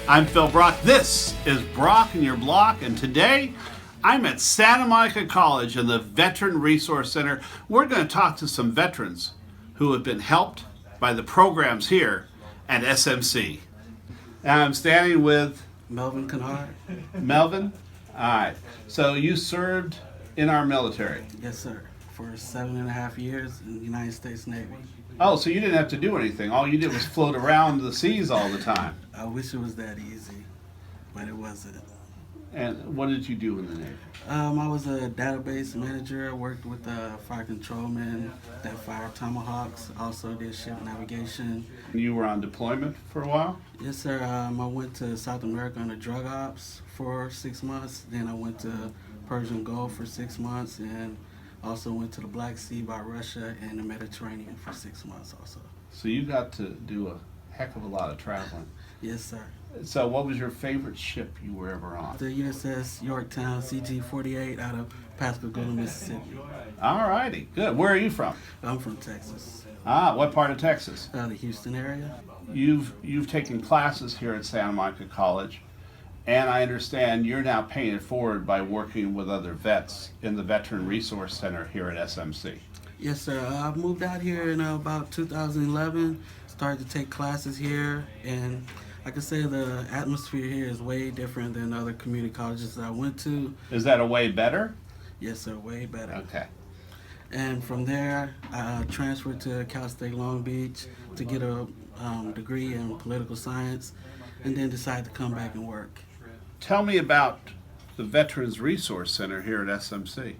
I'm Phil Brock. This is Brock and Your Block, and today I'm at Santa Monica College in the Veteran Resource Center. We're going to talk to some veterans who have been helped by the programs here at SMC. Now I'm standing with Melvin Canard. Melvin. All right. So you served in our military. Yes, sir. For 7.5 years in the United States Navy. Oh, so you didn't have to do anything. All you did was float around the seas all the time. I wish it was that easy, but it wasn't. And what did you do in the Navy? I was a database manager. I worked with fire controlmen that fired Tomahawks. Also did ship navigation. You were on deployment for a while? Yes, sir. I went to South America on the drug ops for 6 months. Then I went to Persian Gulf for 6 months, and also went to the Black Sea by Russia and the Mediterranean for 6 months also. So you got to do a heck of a lot of traveling. Yes, sir. So what was your favorite ship you were ever on? The USS Yorktown CG-48 out of Pascagoula, Mississippi. All righty, good. Where are you from? I'm from Texas, What part of Texas? the Houston area. You've taken classes here at Santa Monica College, and I understand you're now paying it forward by working with other vets in the Veteran Resource Center here at SMC. Yes, sir. I moved out here in about 2011, started to take classes here, and like I say, the atmosphere here is way different than other community colleges that I went to. Is that a way better? Yes, sir, way better. Okay. And from there, I transferred to Cal State Long Beach to get a degree in political science, and then decided to come back and work. Tell me about the Veterans Resource Center here at SMC.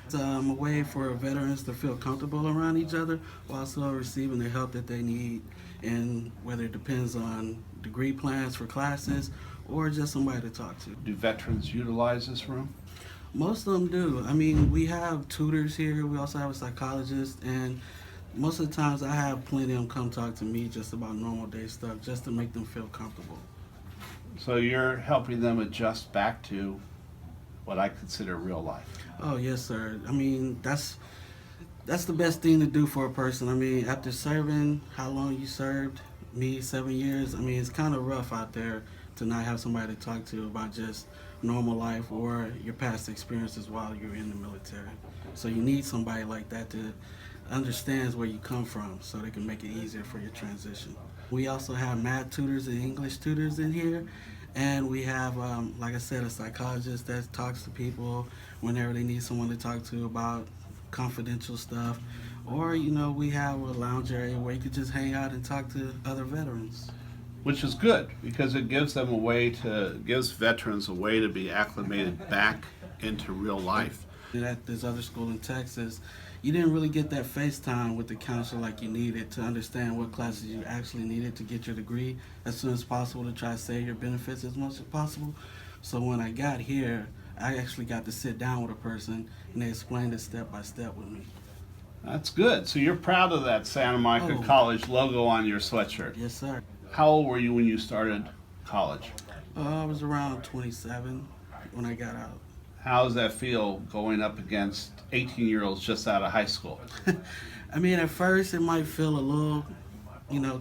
It's a way for veterans to feel comfortable around each other while also receiving the help that they need, and whether it depends on degree plans for classes or just somebody to talk to. Do veterans utilize this room? Most of them do. I mean, we have tutors here. We also have a psychologist, and most of the times I have plenty of them come talk to me just about normal day stuff, just to make them feel comfortable. So you're helping them adjust back to what I consider real life. Oh, yes, sir. I mean, that's the best thing to do for a person. I mean, after serving how long you served, me 7 years, I mean, it's kind of rough out there to not have somebody to talk to about just normal life or your past experiences while you're in the military. So you need somebody like that to understands where you come from so they can make it easier for your transition. We also have math tutors and English tutors in here, and we have, like I said, a psychologist that talks to people whenever they need someone to talk to about confidential stuff. Or, we have a lounge area where you could just hang out and talk to other veterans. Which is good, because it gives them gives veterans a way to be acclimated back into real life. At this other school in Texas, you didn't really get that face time with the counselor like you needed to understand what classes you actually needed to get your degree as soon as possible, to try to save your benefits as much as possible. So when I got here, I actually got to sit down with a person and they explained it step by step with me. That's good. So you're proud of that Santa Monica College logo on your sweatshirt. Yes, sir. How old were you when you started college? I was around 27 when I got out. How does that feel going up against 18-year-olds just out of high school? I mean, at first it might feel a little,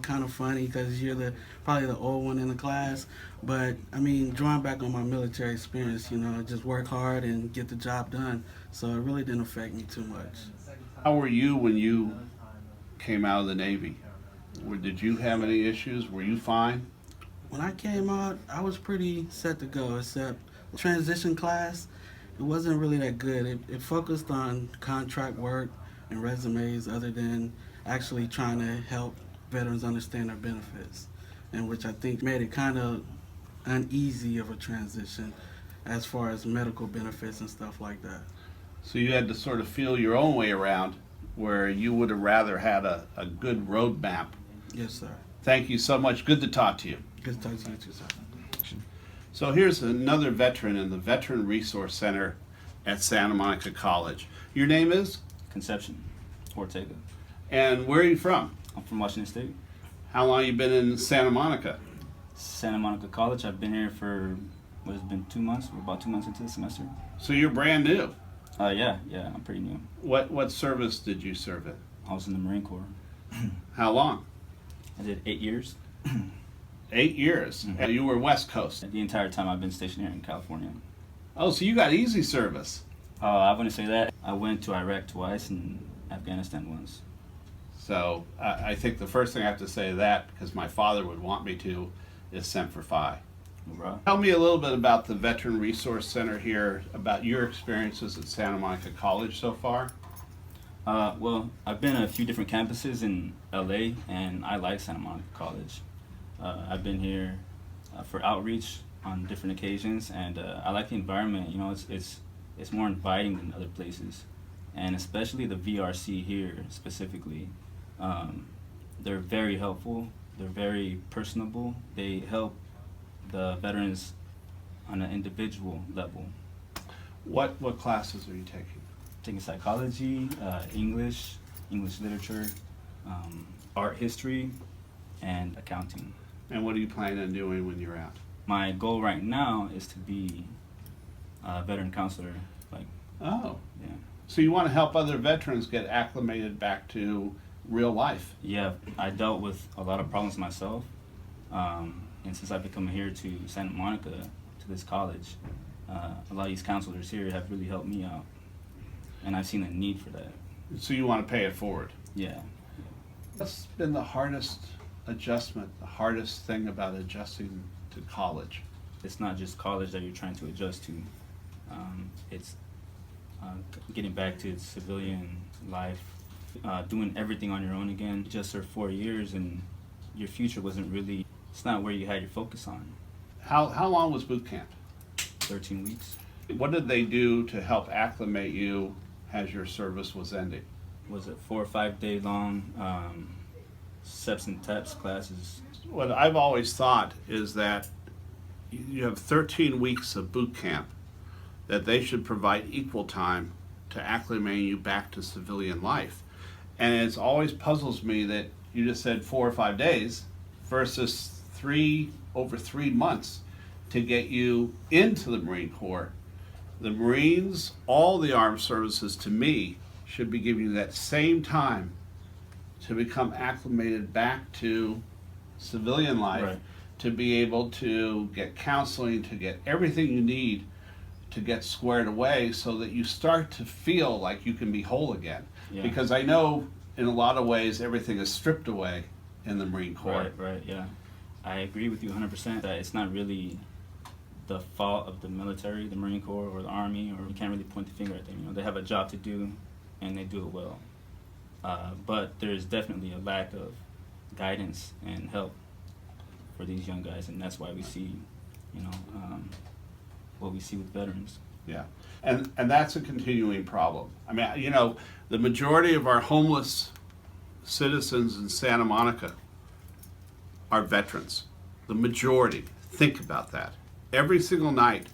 kind of funny because you're probably the old one in the class. But, I mean, drawing back on my military experience, just work hard and get the job done. So it really didn't affect me too much. How were you when you came out of the Navy? Did you have any issues? Were you fine? When I came out, I was pretty set to go, except the transition class, it wasn't really that good. It focused on contract work and resumes other than actually trying to help veterans understand their benefits, and which I think made it kind of uneasy of a transition as far as medical benefits and stuff like that. So you had to sort of feel your own way around, where you would have rather had a good roadmap. Yes, sir. Thank you so much. Good to talk to you. Good to talk to you too, sir. So here's another veteran in the Veteran Resource Center at Santa Monica College. Your name is? Conception Ortega. And where are you from? I'm from Washington State. How long you been in Santa Monica? Santa Monica College. I've been here for, it's been 2 months? We're about 2 months into the semester. So you're brand new? Yeah, I'm pretty new. What service did you serve in? I was in the Marine Corps. How long? I did 8 years. 8 years. Mhm. And you were West Coast. The entire time I've been stationed here in California. Oh, so you got easy service. I wouldn't say that. I went to Iraq twice and Afghanistan once. So I think the first thing I have to say to that, because my father would want me to, is Semper Fi. Bro. Tell me a little bit about the Veteran Resource Center here, about your experiences at Santa Monica College so far. Well, I've been at a few different campuses in LA, and I like Santa Monica College. I've been here for outreach on different occasions, and I like the environment. You know, it's more inviting than other places, and especially the VRC here specifically. They're very helpful. They're very personable. They help the veterans on an individual level. What classes are you taking? Taking psychology, English literature, art history, and accounting. And what are you planning on doing when you're out? My goal right now is to be a veteran counselor. Oh, Yeah. so you want to help other veterans get acclimated back to real life. Yeah, I dealt with a lot of problems myself. And since I've been coming here to Santa Monica, to this college, a lot of these counselors here have really helped me out. And I've seen a need for that. So you want to pay it forward. Yeah. What's been the hardest adjustment, the hardest thing about adjusting to college? It's not just college that you're trying to adjust to. It's getting back to civilian life, doing everything on your own again. You just served 4 years and your future wasn't really, it's not where you had your focus on. How long was boot camp? 13 weeks. What did they do to help acclimate you as your service was ending? Was it 4 or 5 day long SEPs and TEPS classes? What I've always thought is that you have 13 weeks of boot camp, that they should provide equal time to acclimate you back to civilian life. And it always puzzles me that you just said 4 or 5 days versus over 3 months to get you into the Marine Corps. The Marines, all the armed services, to me, should be giving you that same time to become acclimated back to civilian life, Right. to be able to get counseling, to get everything you need to get squared away so that you start to feel like you can be whole again. Yeah. Because I know in a lot of ways everything is stripped away in the Marine Corps. Right, yeah. I agree with you 100% that it's not really the fault of the military, the Marine Corps, or the Army, or you can't really point the finger at them. You know, they have a job to do, and they do it well. But there's definitely a lack of guidance and help for these young guys, and that's why we see, you know, what we see with veterans. Yeah, and that's a continuing problem. I mean, you know, the majority of our homeless citizens in Santa Monica are veterans. The majority. Think about that. Every single night,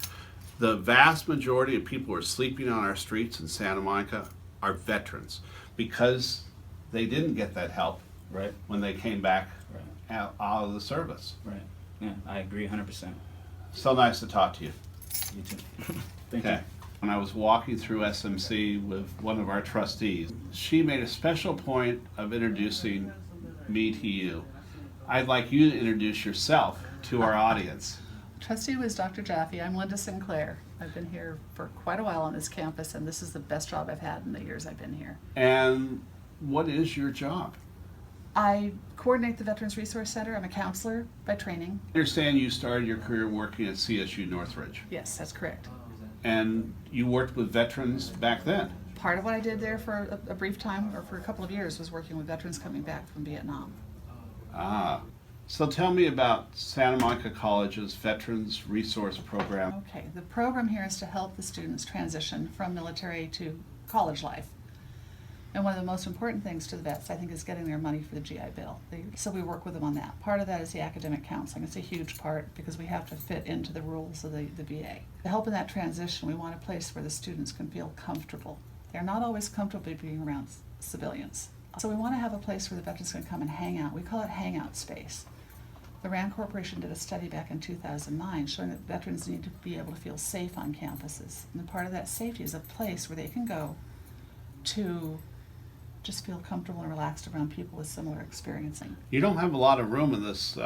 the vast majority of people who are sleeping on our streets in Santa Monica are veterans because they didn't get that help Right. when they came back Right. out of the service. Right. Yeah, I agree 100%. So nice to talk to you. You too. Thank Okay. you. When I was walking through SMC with one of our trustees, she made a special point of introducing me to you. I'd like you to introduce yourself to our audience. Trustee was Dr. Jaffe. I'm Linda Sinclair. I've been here for quite a while on this campus, and this is the best job I've had in the years I've been here. And what is your job? I coordinate the Veterans Resource Center. I'm a counselor by training. I understand you started your career working at CSU Northridge, Yes, that's correct. and you worked with veterans back then. Part of what I did there for a brief time, or for a couple of years, was working with veterans coming back from Vietnam. Ah. So tell me about Santa Monica College's Veterans Resource Program. Okay, the program here is to help the students transition from military to college life. And one of the most important things to the vets, I think, is getting their money for the GI Bill. So we work with them on that. Part of that is the academic counseling. It's a huge part because we have to fit into the rules of the VA. To help in that transition, we want a place where the students can feel comfortable. They're not always comfortable being around civilians. So we want to have a place where the veterans can come and hang out. We call it hangout space. The RAND Corporation did a study back in 2009 showing that veterans need to be able to feel safe on campuses. And part of that safety is a place where they can go to just feel comfortable and relaxed around people with similar experiencing. You don't have a lot of room in this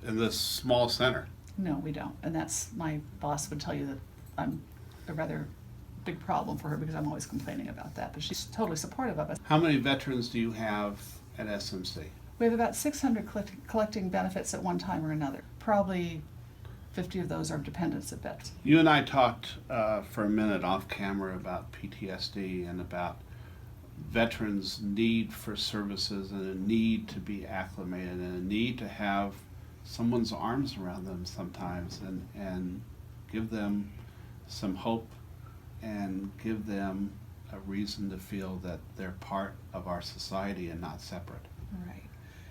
in this small center. No, we don't. And that's, my boss would tell you that I'm a rather big problem for her because I'm always complaining about that. But she's totally supportive of us. How many veterans do you have at SMC? We have about 600 collecting benefits at one time or another. Probably 50 of those are dependents of vets. You and I talked for a minute off camera about PTSD and about veterans' need for services and a need to be acclimated and a need to have someone's arms around them sometimes and give them some hope and give them a reason to feel that they're part of our society and not separate. Right.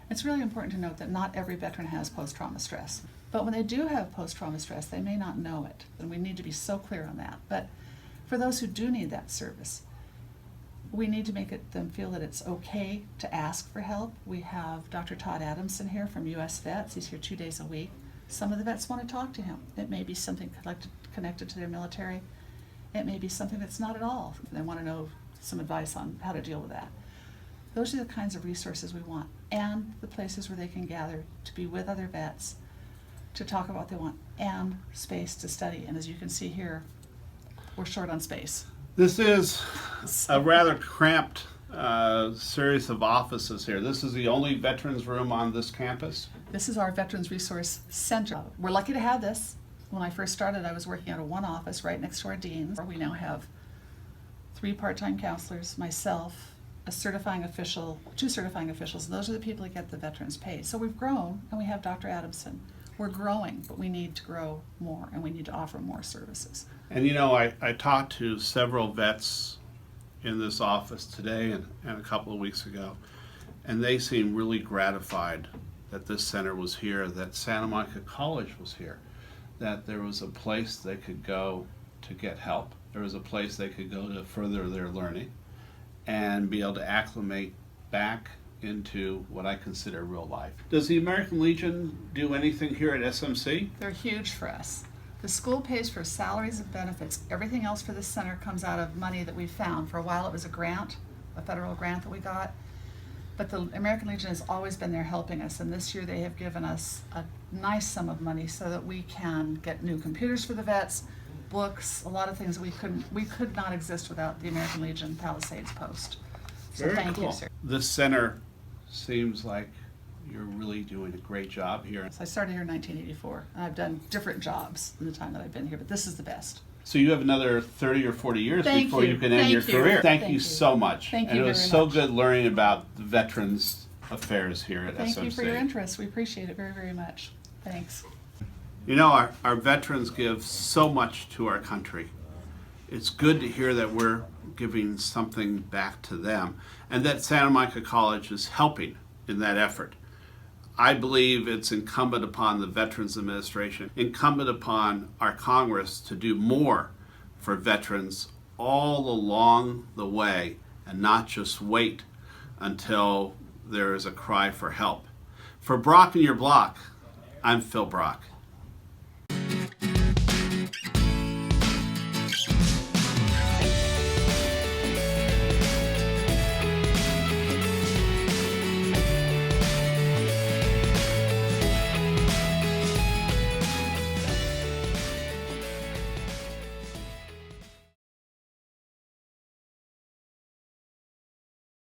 It's really important to note that not every veteran has post-trauma stress. But when they do have post-trauma stress, they may not know it. And we need to be so clear on that. But for those who do need that service, we need to make them feel that it's okay to ask for help. We have Dr. Todd Adamson here from US Vets. He's here 2 days a week. Some of the vets want to talk to him. It may be something connected to their military. It may be something that's not at all. They want to know some advice on how to deal with that. Those are the kinds of resources we want, and the places where they can gather to be with other vets, to talk about what they want, and space to study. And as you can see here, we're short on space. This is a rather cramped series of offices here. This is the only veterans room on this campus. This is our Veterans Resource Center. We're lucky to have this. When I first started, I was working out of one office right next to our deans. We now have 3 part-time counselors, myself, a certifying official, 2 certifying officials, and those are the people that get the veterans paid. So we've grown, and we have Dr. Adamson. We're growing, but we need to grow more, and we need to offer more services. And you know, I talked to several vets in this office today and a couple of weeks ago, and they seem really gratified that this center was here, that Santa Monica College was here, that there was a place they could go to get help. There was a place they could go to further their learning and be able to acclimate back into what I consider real life. Does the American Legion do anything here at SMC? They're huge for us. The school pays for salaries and benefits. Everything else for this center comes out of money that we found. For a while it was a grant, a federal grant that we got. But the American Legion has always been there helping us, and this year they have given us a nice sum of money so that we can get new computers for the vets, books, a lot of things we could not exist without the American Legion Palisades Post. So Very thank cool. you, sir. This center seems like you're really doing a great job here. So I started here in 1984, and I've done different jobs in the time that I've been here, but this is the best. So you have another 30 or 40 years Thank before you. you can end Thank your you. career. Thank Thank you you. so much. Thank and you it was very so much. good learning about the veterans affairs here at Thank SMC. you for your interest. We appreciate it very, very much. Thanks. You know, our veterans give so much to our country. It's good to hear that we're giving something back to them and that Santa Monica College is helping in that effort. I believe it's incumbent upon the Veterans Administration, incumbent upon our Congress to do more for veterans all along the way and not just wait until there is a cry for help. For Brock and Your Block, I'm Phil Brock.